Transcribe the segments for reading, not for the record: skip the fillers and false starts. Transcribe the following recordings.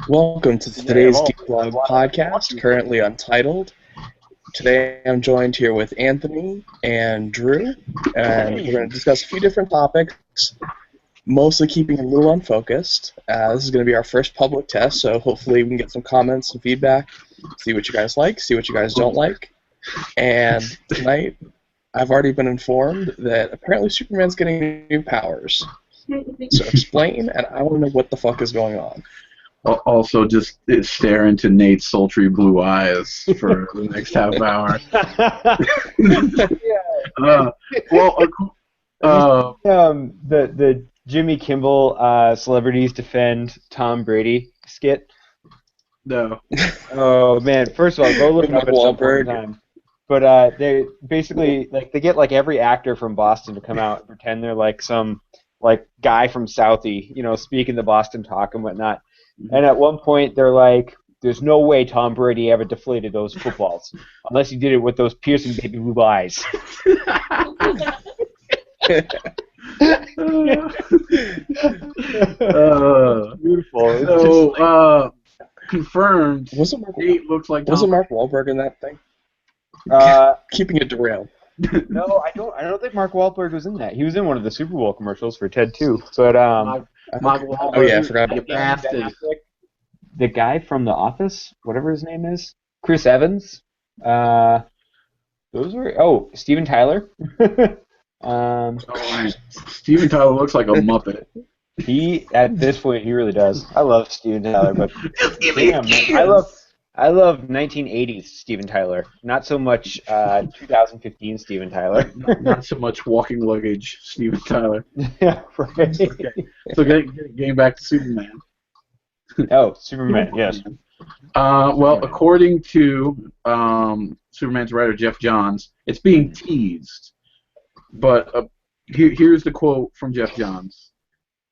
Welcome to today's Geek Blog podcast, currently untitled. Today I'm joined here with Anthony and Drew, and we're going to discuss a few different topics, mostly keeping it a little unfocused. This is going to be our first public test, so hopefully we can get some comments and feedback, see what you guys like, see what you guys don't like. And tonight, I've already been informed that apparently Superman's getting new powers. So explain, and I want to know what the fuck is going on. Also, just stare into Nate's sultry blue eyes for the next half hour. The Jimmy Kimmel celebrities defend Tom Brady skit. No. Oh man! First of all, go look it up at some point in time. But they basically they get every actor from Boston to come out and pretend they're some guy from Southie, speaking the Boston talk and whatnot. And at one point they're like, "There's no way Tom Brady ever deflated those footballs unless he did it with those piercing baby blue eyes." Beautiful. So confirmed. Wasn't Mark Wahlberg in that thing? Keeping it derailed. No, I don't think Mark Wahlberg was in that. He was in one of the Super Bowl commercials for Ted 2. But Mark Wahlberg. Oh yeah, I forgot about that. The guy from The Office, whatever his name is, Chris Evans. Steven Tyler. Steven Tyler looks like a Muppet. At this point, he really does. I love Steven Tyler, but damn, man, I love 1980s Steven Tyler. Not so much 2015 Steven Tyler. Not so much walking luggage Steven Tyler. Yeah, right. Okay. So getting back to Superman. Oh, Superman, yes. According to Superman's writer Jeff Johns, it's being teased. But here's the quote from Jeff Johns.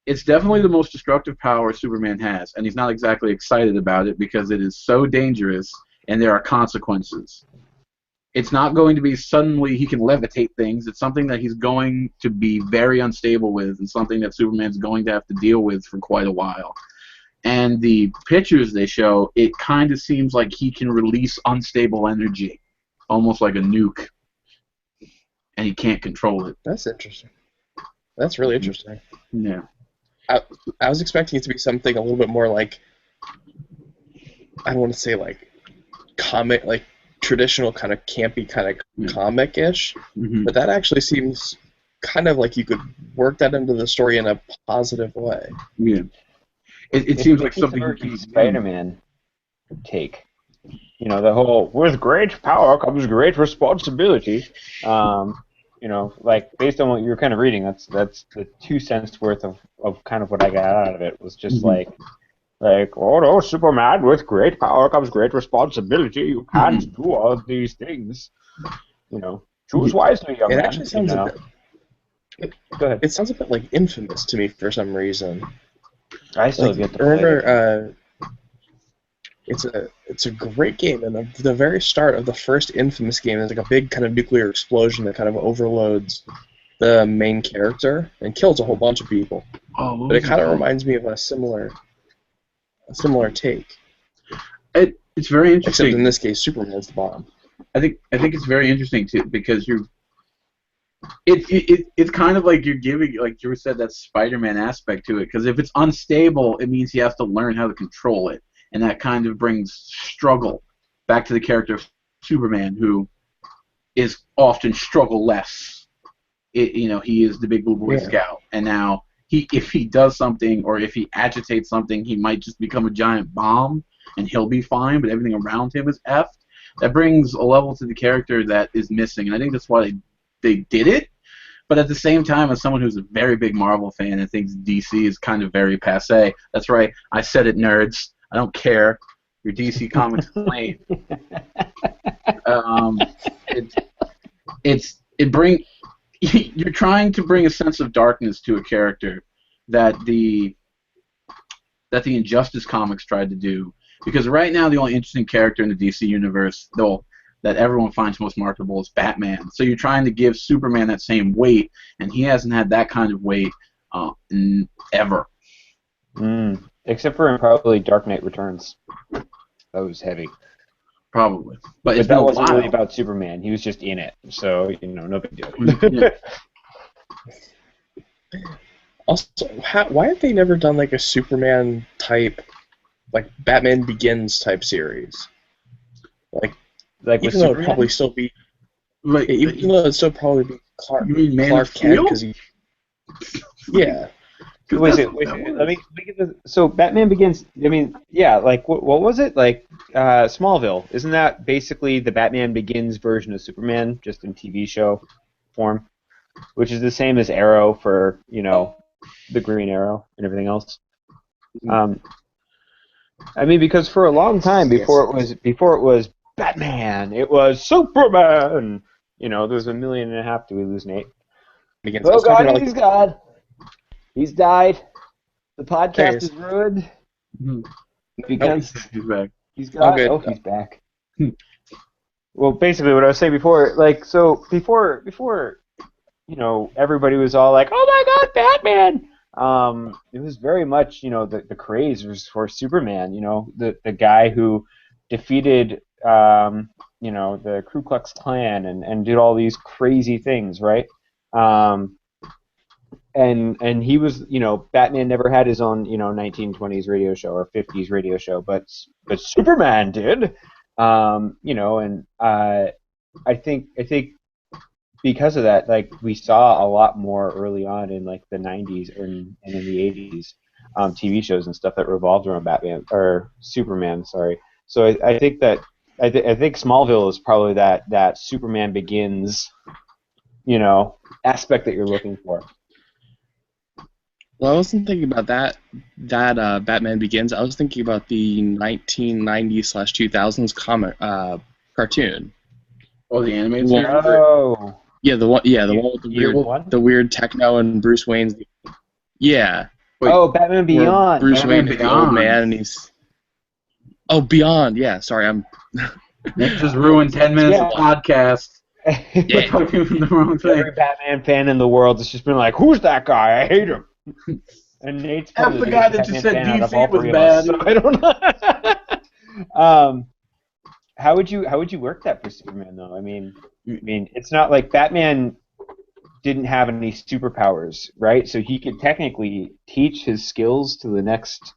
"It's definitely the most destructive power Superman has, and he's not exactly excited about it because it is so dangerous and there are consequences. It's not going to be suddenly he can levitate things. It's something that he's going to be very unstable with and something that Superman's going to have to deal with for quite a while. And the pictures they show, it kind of seems like he can release unstable energy, almost like a nuke, and he can't control it." That's interesting. That's really interesting. Yeah. I was expecting it to be something a little bit more I don't want to say comic, traditional kind of campy kind of comic-ish, but that actually seems kind of like you could work that into the story in a positive way. Yeah. It seems like something you can Spider-Man take. The whole, with great power comes great responsibility. Based on what you were kind of reading, that's the 2 cents worth of kind of what I got out of it was just oh no, Superman, with great power comes great responsibility. You can't do all of these things. Choose wisely, young man. It actually sounds a bit. Go ahead. It sounds a bit like Infamous to me for some reason. I still get the remember. It's a great game, and the very start of the first Infamous game is a big kind of nuclear explosion that kind of overloads the main character and kills a whole bunch of people. Oh, but it kind of reminds me of a similar take. It's very interesting. Except in this case, Superman's the bomb. I think it's very interesting too because it's kind of like you're giving, like Drew said, that Spider-Man aspect to it. Because if it's unstable, it means he has to learn how to control it. And that kind of brings struggle back to the character of Superman, who is often struggle-less. He is the big blue Boy Scout. And now, if he does something or if he agitates something, he might just become a giant bomb, and he'll be fine, but everything around him is effed. That brings a level to the character that is missing, and I think that's why they did it. But at the same time, as someone who's a very big Marvel fan and thinks DC is kind of very passé, that's right, I said it, nerds. I don't care. Your DC Comics is lame. You're trying to bring a sense of darkness to a character that the Injustice comics tried to do. Because right now the only interesting character in the DC universe, though, that everyone finds most marketable is Batman. So you're trying to give Superman that same weight, and he hasn't had that kind of weight ever. Except for in probably Dark Knight Returns. That was heavy. Probably. But it's that been a wasn't while. really about Superman. He was just in it. So, no big deal. Yeah. Also, why have they never done like a Superman type, like Batman Begins type series? Like with even though Superman? it'd probably still be, Like, even though it'd still probably be you mean Man Clark of Kent, Steel? because yeah. Wait, let me get this. So Batman Begins. I mean, yeah. Like, what was it? Like, Smallville. Isn't that basically the Batman Begins version of Superman, just in TV show form? Which is the same as Arrow for the Green Arrow and everything else. I mean, because for a long time before it was Batman, it was Superman. There was 1.5 million. Do we lose Nate? Begins. Oh God, he's God. He's died. The podcast is ruined. Because he's back. He's got. Oh, he's back. Well, basically, what I was saying before, before everybody was all like, "Oh my God, Batman!" It was very much, the craze was for Superman. The guy who defeated, the Ku Klux Klan and did all these crazy things, right? And he was, Batman never had his own, 1920s radio show or 50s radio show, but Superman did, and I think because of that, we saw a lot more early on in the 90s and in the 80s, TV shows and stuff that revolved around Batman or Superman. Sorry. So I think that I think Smallville is probably that Superman Begins, aspect that you're looking for. Well, I wasn't thinking about that Batman Begins. I was thinking about the 1990s/2000s comic cartoon. Oh, the animated series? Oh. Yeah, the one with the weird techno and Bruce Wayne's. Yeah. Wait, Batman Beyond. Bruce Wayne is the old man, and he's. Oh, Beyond. Yeah, sorry, I'm. Nick just ruined 10 minutes of podcast. Yeah. Talking from the wrong thing. Every Batman fan in the world has just been like, "Who's that guy? I hate him." And Nate's probably the guy that just said DC was bad. So I don't know. How would you work that for Superman though? I mean, it's not like Batman didn't have any superpowers, right? So he could technically teach his skills to the next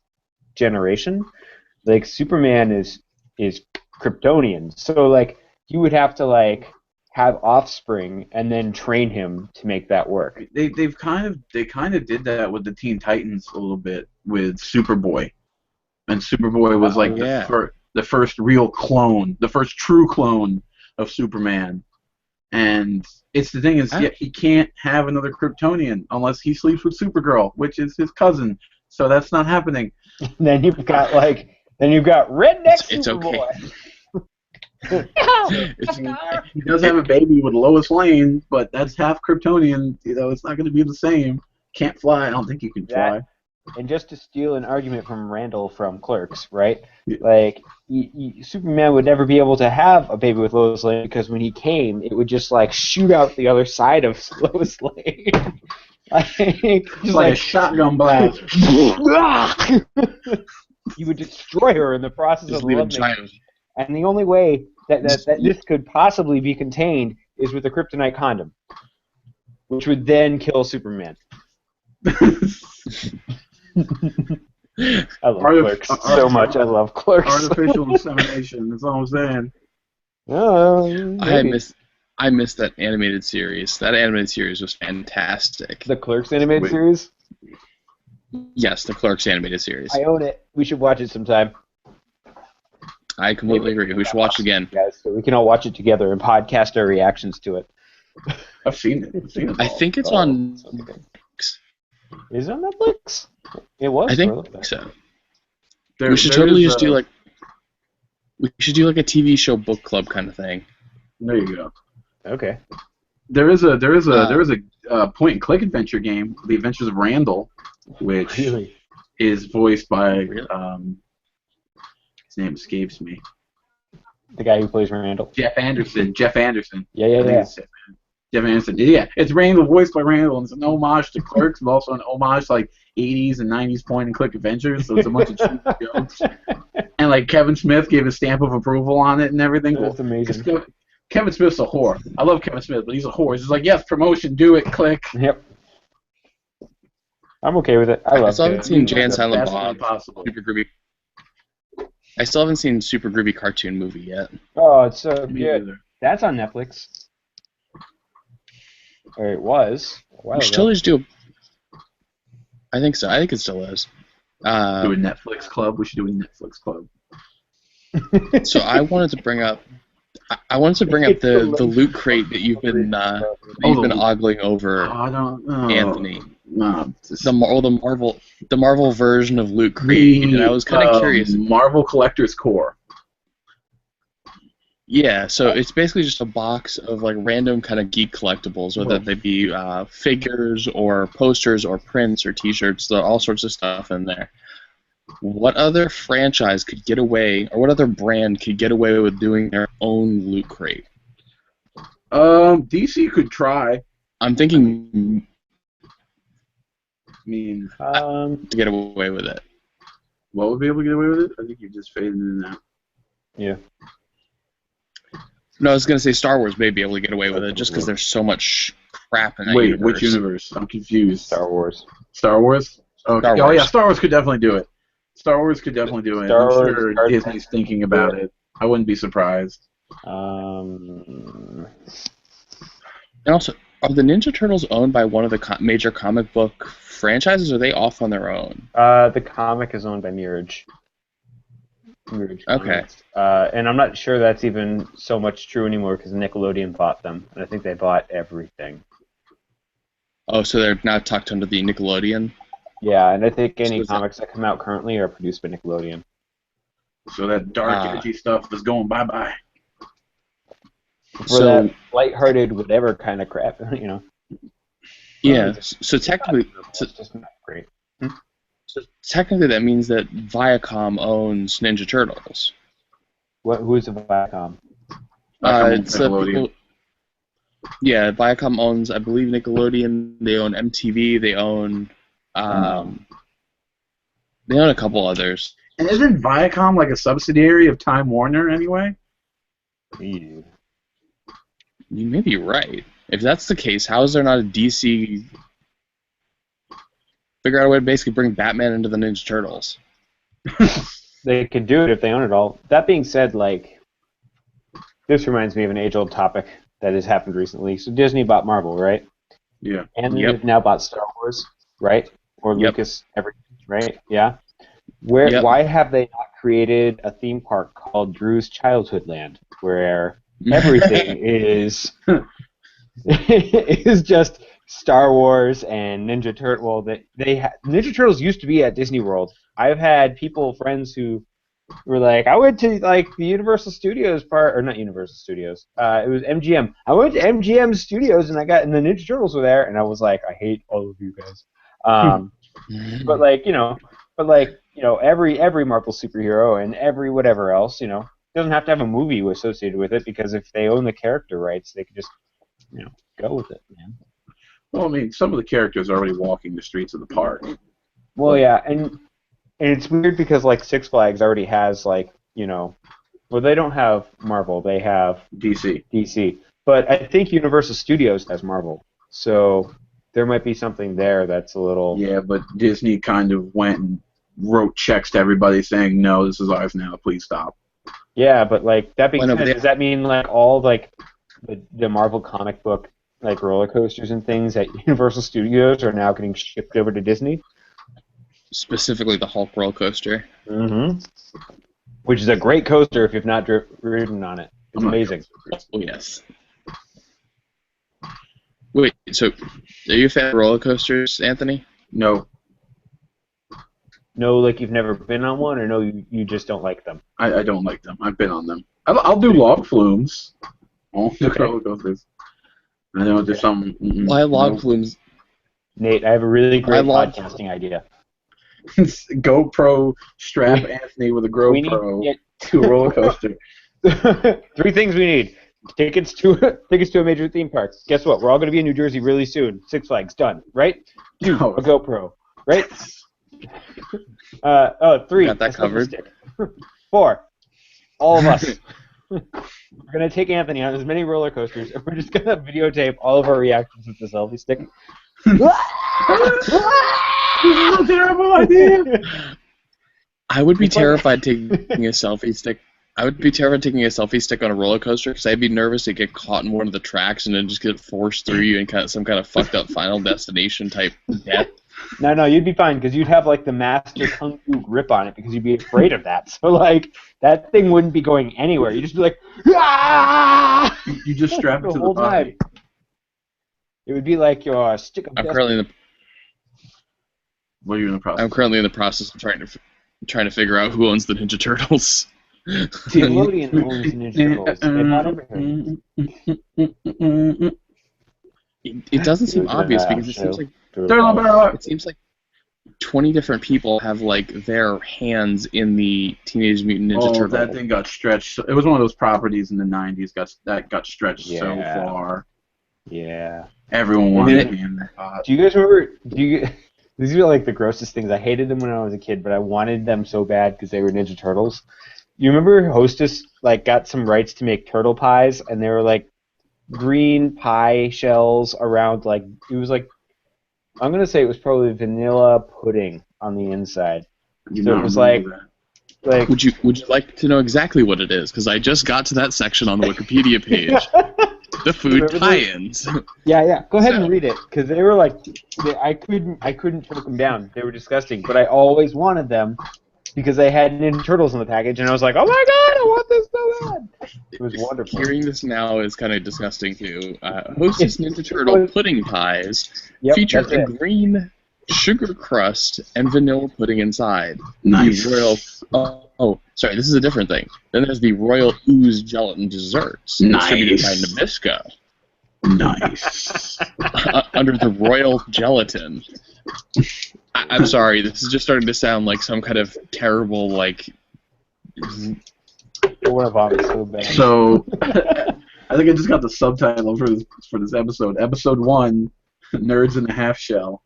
generation. Like Superman is Kryptonian, so you would have to have offspring and then train him to make that work. They kind of did that with the Teen Titans a little bit with Superboy, and Superboy was the first real clone, the first true clone of Superman. And it's the thing is, he can't have another Kryptonian unless he sleeps with Supergirl, which is his cousin. So that's not happening. Then you've got redneck it's Superboy. Okay. He does have a baby with Lois Lane, but that's half Kryptonian. It's not going to be the same. Can't fly. I don't think he can fly. And just to steal an argument from Randall from Clerks, right? Superman would never be able to have a baby with Lois Lane because when he came, it would just shoot out the other side of Lois Lane. Just like a shotgun blast. You would destroy her in the process of love. And the only way that this could possibly be contained is with a kryptonite condom, which would then kill Superman. I love Clerks so much. I love Clerks. Artificial insemination. That's all I'm saying. I missed that animated series. That animated series was fantastic. The Clerks animated series? Yes, the Clerks animated series. I own it. We should watch it sometime. I completely agree. We should watch it again. Guys, so we can all watch it together and podcast our reactions to it. I've seen it. I think it's on Netflix. Is it on Netflix? It was. I think so. We should totally just do a TV show book club kind of thing. There you go. Okay. There is a point and click adventure game, The Adventures of Randall, which is voiced by his name escapes me. The guy who plays Randall. Jeff Anderson. Yeah. Jeff Anderson. Yeah, it's Randall, voiced by Randall, and it's an homage to Clerks, but also an homage to '80s and '90s point-and-click adventures, so it's a bunch of cheap jokes. And like Kevin Smith gave a stamp of approval on it and everything. That's amazing. Kevin Smith's a whore. I love Kevin Smith, but he's a whore. He's just like, yes, promotion, do it, click. Yep. I'm okay with it. I still haven't seen Jay and Silent Bob. Possible. Super groovy. I still haven't seen Super Groovy cartoon movie yet. Oh, it's so Me good. either. That's on Netflix. Or it was. We should totally just do. I think so. I think it still is. Do a Netflix club. We should do a Netflix club. So I wanted to bring up. I wanted to bring up the loot crate that you've been ogling over, I don't know. Anthony. No, The Marvel version of Loot Crate, and I was kind of curious. Marvel Collector's Core. Yeah, so it's basically just a box of like random kind of geek collectibles, whether they be figures or posters or prints or T-shirts, all sorts of stuff in there. What other franchise could get away, or what other brand could get away with doing their own Loot Crate? DC could try. I'm thinking. I mean, to get away with it. what would be able to get away with it? I think you just faded in and out. Yeah. No, I was gonna say Star Wars may be able to get away with it just because there's so much crap in that universe. Wait, which universe? I'm confused. Star Wars. Star Wars? Okay. Star Oh Wars. yeah, Star Wars could definitely do it. Star Wars could definitely do it. I'm sure Disney's thinking about it. I wouldn't be surprised. And also, are the Ninja Turtles owned by one of the major comic book franchises, or are they off on their own? The comic is owned by Mirage. Okay. And I'm not sure that's even so much true anymore because Nickelodeon bought them, and I think they bought everything. Oh, so they're now tucked under the Nickelodeon? Yeah, and I think any comics that come out currently are produced by Nickelodeon. So that dark, edgy stuff is going bye-bye. For that lighthearted, whatever kind of crap, you know. Yeah, so technically... It's just not great. So technically that means that Viacom owns Ninja Turtles. Who's the Viacom? It's people, Viacom owns, I believe, Nickelodeon. They own MTV. They own a couple others. And isn't Viacom like a subsidiary of Time Warner anyway? Yeah. You may be right. If that's the case, how is there not a DC... Figure out a way to basically bring Batman into the Ninja Turtles? They could do it if they own it all. That being said, like, this reminds me of an age-old topic that has happened recently. So Disney bought Marvel, right? Yeah. And they've now bought Star Wars, right? Or Lucas, everything, right? Yeah. Why have they not created a theme park called Drew's Childhood Land, where everything is just Star Wars and Ninja Turtle. Well, Ninja Turtles used to be at Disney World. I've had friends who were like, I went to like the Universal Studios part, or not Universal Studios. It was MGM. I went to MGM Studios and the Ninja Turtles were there, and I was like, I hate all of you guys. But every Marvel superhero and every whatever else, doesn't have to have a movie associated with it, because if they own the character rights, they could just, go with it, man. Well, I mean, some of the characters are already walking the streets of the park. Well, yeah, and it's weird because like Six Flags already has well, they don't have Marvel, they have DC. But I think Universal Studios has Marvel, so there might be something there that's a little. Yeah, but Disney kind of went and wrote checks to everybody saying, no, this is ours now, please stop. Yeah, but like that being said, does that mean like all like the Marvel comic book like roller coasters and things at Universal Studios are now getting shipped over to Disney? Specifically the Hulk roller coaster. Mm-hmm. Which is a great coaster if you've not ridden on it. It's amazing. Oh, yes. Wait, so are you a fan of roller coasters, Anthony? No. No, like you've never been on one, or no, you just don't like them? I don't like them. I've been on them. I'll do log flumes. I'll do roller coasters. I know there's some. Why log flumes? Nate, I have a really great podcasting idea. GoPro strap Anthony with a GoPro to a roller coaster. 3 things we need: tickets to a major theme park. Guess what? We're all going to be in New Jersey really soon. Six Flags done, right? 2, a GoPro. Right? 3. Got that a selfie covered. Stick. 4. All of us. We're gonna take Anthony on as many roller coasters, and we're just gonna videotape all of our reactions with the selfie stick. This is a terrible idea. I would be terrified taking a selfie stick. I would be terrified taking a selfie stick on a roller coaster because I'd be nervous to get caught in one of the tracks and then just get forced through you and kind of some kind of fucked up Final Destination type death. No, you'd be fine because you'd have like the master kung fu grip on it because you'd be afraid of that. So like that thing wouldn't be going anywhere. You'd just be like, ah! You just strap it to the body. It would be like your stick of I'm death. currently in the. What are you in the process? I'm currently in the process of trying to figure out who owns the Ninja Turtles. Nickelodeon owns Ninja Turtles. They bought everything. It doesn't seem It was obvious an because it show. seems like Turtle Power. it seems like 20 different people have like their hands in the Teenage Mutant Ninja Turtle. That thing got stretched. It was one of those properties in the 90s that got stretched so Yeah. far. Yeah. Everyone wanted to be in that pot. Do you guys remember? These are like the grossest things. I hated them when I was a kid, but I wanted them so bad because they were Ninja Turtles. You remember Hostess like got some rights to make turtle pies, and they were like green pie shells around like it was like I'm gonna say it was probably vanilla pudding on the inside. So it was like Would you like to know exactly what it is? Because I just got to that section on the Wikipedia page. The food tie-ins. Yeah. Go ahead and read it, because they were like, I couldn't choke them down. They were disgusting, but I always wanted them because they had Ninja Turtles in the package, and I was like, oh my god, I want this so bad. It was wonderful. Hearing this now is kind of disgusting too. Hostess Ninja Turtle pudding pies feature a green sugar crust and vanilla pudding inside. Nice. The royal. Oh, sorry, this is a different thing. Then there's the Royal Ooze Gelatin Desserts, distributed by Nabisco. Nice. Under the Royal Gelatin. I'm sorry, this is just starting to sound like some kind of terrible, like... I want to vomit so bad. So, I think I just got the subtitle for this episode. Episode 1, Nerds in a Half Shell.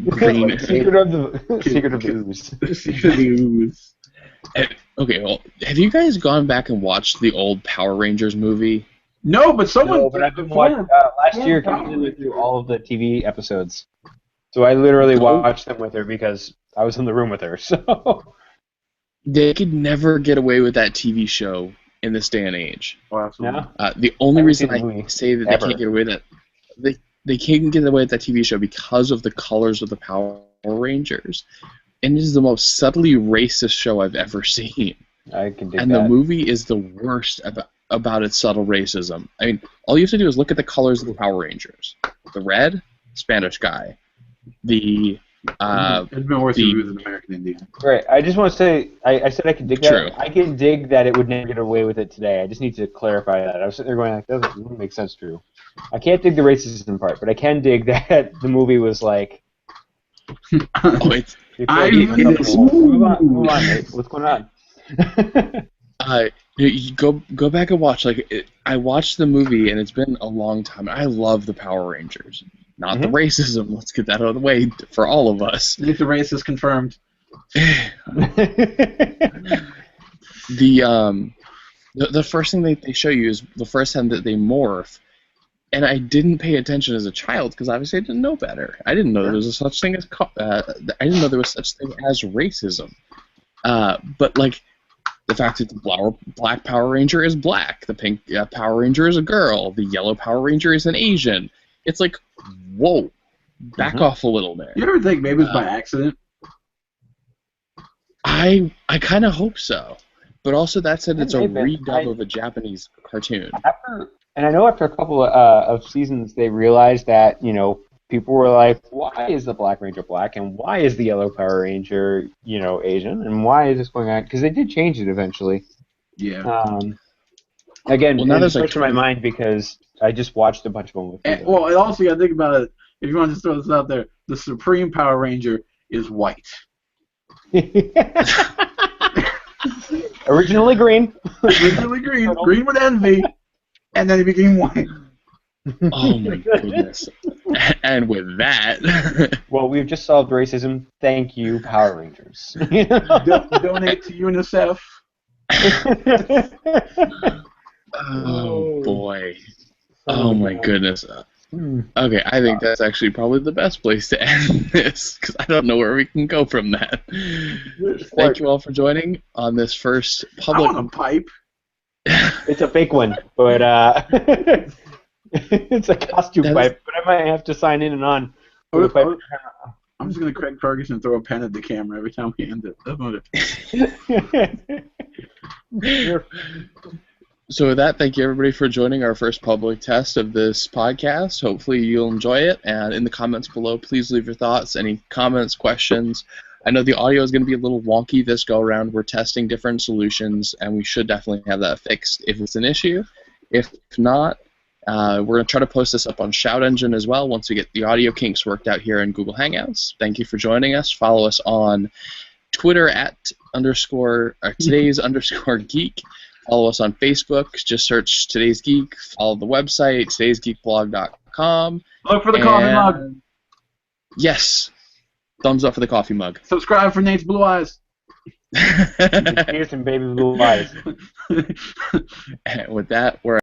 Green. Secret of the Ooze. Secret of the Ooze. Okay, well, have you guys gone back and watched the old Power Rangers movie? No, but someone... No, but I've been watching... last year, Kelsey went through all of the TV episodes. So I literally watched them with her because I was in the room with her, so... They could never get away with that TV show in this day and age. Oh, absolutely. No? The only reason I say that they can't get away with that... They can't get away with that TV show because of the colors of the Power Rangers. And it is the most subtly racist show I've ever seen. I can dig and that. the movie is the worst about its subtle racism. I mean, all you have to do is look at the colors of the Power Rangers. The red, Spanish guy. The it's been worse reviews than American Indian. Right. I just want to say, I said I can dig True. that. I can dig that it would never get away with it today. I just need to clarify that. I was sitting there going, like, that doesn't make sense, Drew. I can't dig the racism part, but I can dig that the movie was like... Move on, mate. What's going on? You go back and watch. I watched the movie, and it's been a long time. I love the Power Rangers. Not the racism. Let's get that out of the way for all of us. The racist confirmed. The first thing they show you is the first time that they morph, and I didn't pay attention as a child because obviously I didn't know better. I didn't know there was such thing as I didn't know there was such thing as racism. But like the fact that the black Power Ranger is black, the pink Power Ranger is a girl, the yellow Power Ranger is an Asian. It's like, whoa, back off a little there. You ever think maybe it's by accident? I kind of hope so. But also that said, it's a redub of a Japanese cartoon. And I know after a couple of seasons, they realized that, people were like, why is the Black Ranger black, and why is the Yellow Power Ranger, Asian, and why is this going on? Because they did change it eventually. Yeah. Again, now it's fresh in my mind because I just watched a bunch of them with you. Well, and also you got to think about it. If you want to just throw this out there, the Supreme Power Ranger is white. Originally green. Green with envy, and then he became white. Oh my goodness. And with that, Well, we've just solved racism. Thank you, Power Rangers. Donate to UNICEF. oh boy. Oh Oh my goodness. Okay, I think that's actually probably the best place to end this, because I don't know where we can go from that. Thank you all for joining on this first public... I want a pipe. It's a fake one, but it's a costume pipe, but I might have to sign in and on. For the pipe. I'm just going to Craig Ferguson and throw a pen at the camera every time we end it. That's what it. So with that, thank you everybody for joining our first public test of this podcast. Hopefully you'll enjoy it, and in the comments below, please leave your thoughts, any comments, questions. I know the audio is going to be a little wonky this go-around. We're testing different solutions, and we should definitely have that fixed if it's an issue. If not, we're going to try to post this up on Shout Engine as well once we get the audio kinks worked out here in Google Hangouts. Thank you for joining us. Follow us on Twitter at _today's_geek. Follow us on Facebook. Just search Today's Geek. Follow the website, todaysgeekblog.com. Look for the coffee mug. Yes. Thumbs up for the coffee mug. Subscribe for Nate's Blue Eyes. Here's some baby blue eyes. And with that, we're